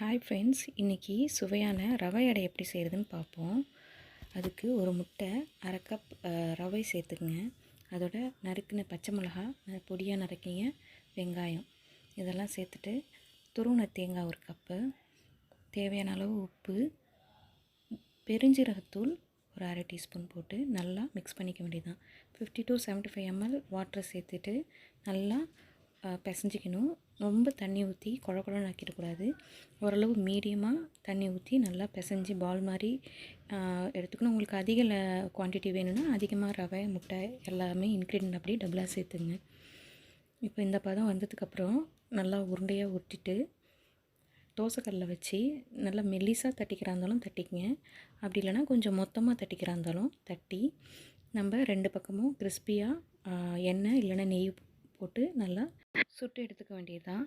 Hi friends, இன்றைக்கி சுவையான ரவை அடை எப்படி செய்கிறதுன்னு பார்ப்போம். அதுக்கு ஒரு முட்டை, அரை கப் ரவை சேர்த்துக்குங்க. அதோட நறுக்கின பச்சை மிளகா, பொடியாக நறுக்கிங்க வெங்காயம் இதெல்லாம் சேர்த்துட்டு துருவின தேங்காய் ஒரு கப்பு, தேவையான அளவு உப்பு, பெருஞ்சீரகத்தூள் ஒரு அரை டீஸ்பூன் போட்டு நல்லா மிக்ஸ் பண்ணிக்க வேண்டியதுதான். 50 to 75 ml வாட்டரை சேர்த்துட்டு நல்லா பிசைஞ்சிக்கணும். ரொம்ப தண்ணி ஊற்றி குழ குழன்னு ஆக்கிடக்கூடாது. ஓரளவு மீடியமாக தண்ணி ஊற்றி நல்லா பிசைஞ்சு பால் மாதிரி எடுத்துக்கணும். உங்களுக்கு அதிக குவான்டிட்டி வேணும்னா அதிகமாக ரவை, முட்டை எல்லாமே இன்க்ரீடியன்ட் அப்படியே டபுளாக சேர்த்துங்க. இப்போ இந்த பதம் வந்ததுக்கப்புறம் நல்லா உருண்டையாக உருட்டிட்டு தோசைக்கல்லில் வச்சு நல்லா மெல்லிசாக தட்டிக்கிறா இருந்தாலும் தட்டிக்கங்க. அப்படி இல்லைனா கொஞ்சம் மொத்தமாக தட்டிக்கிறா இருந்தாலும் தட்டி நம்ம 2 பக்கமும் கிறிஸ்பியாக எண்ணெய் இல்லைன்னா நெய் போட்டு நல்லா சுட்டு எடுத்துக்க வேண்டியதுதான்.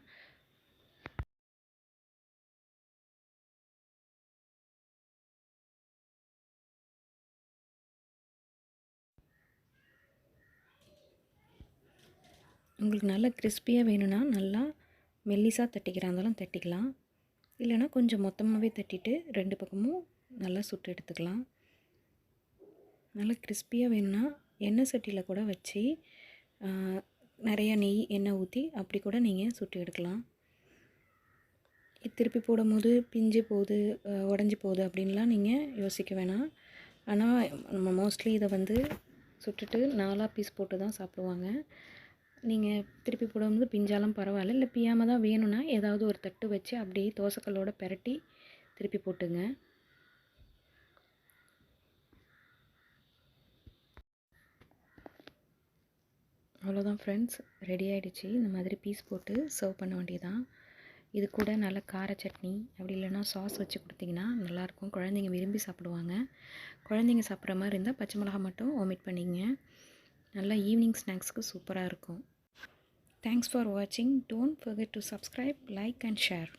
உங்களுக்கு நல்லா கிறிஸ்பியாக வேணும்னா நல்லா மெல்லிசாக தட்டிக்கிறா இருந்தாலும் தட்டிக்கலாம். இல்லைனா கொஞ்சம் மொத்தமாகவே தட்டிட்டு 2 பக்கமும் நல்லா சுட்டு எடுத்துக்கலாம். நல்லா கிறிஸ்பியாக வேணும்னா எண்ணெய் சட்டியில் கூட வச்சு நிறையா நெய் எண்ணெய் ஊற்றி அப்படி கூட நீங்கள் சுட்டு எடுக்கலாம். திருப்பி போடும்போது பிஞ்சு போகுது, உடஞ்சி போகுது அப்படின்லாம் நீங்கள் யோசிக்க வேணாம். ஆனால் நம்ம மோஸ்ட்லி இதை சுட்டுட்டு 4 பீஸ் போட்டு தான் சாப்பிடுவாங்க. நீங்கள் திருப்பி போடும்போது பிஞ்சாலும் பரவாயில்ல, இல்லை பியாமல் தான் வேணும்னா ஏதாவது ஒரு தட்டு வச்சு அப்படியே தோசைக்கல்லோட பெரட்டி திருப்பி போட்டுங்க. அவ்வளோதான் ஃப்ரெண்ட்ஸ், ரெடி ஆகிடுச்சு. இந்த மாதிரி பீஸ் போட்டு சர்வ் பண்ண வேண்டியதான். இது கூட நல்ல கார சட்னி அப்படி இல்லைனா சாஸ் வச்சு கொடுத்திங்கன்னா நல்லாயிருக்கும். குழந்தைங்க விரும்பி சாப்பிடுவாங்க. குழந்தைங்க சாப்பிட்ற மாதிரி இருந்தால் பச்சை மிளகா மட்டும் ஒமிட் பண்ணிங்க. நல்லா ஈவினிங் ஸ்நாக்ஸ்க்கு சூப்பராக இருக்கும். Thanks for watching. Don't forget to subscribe, like and share.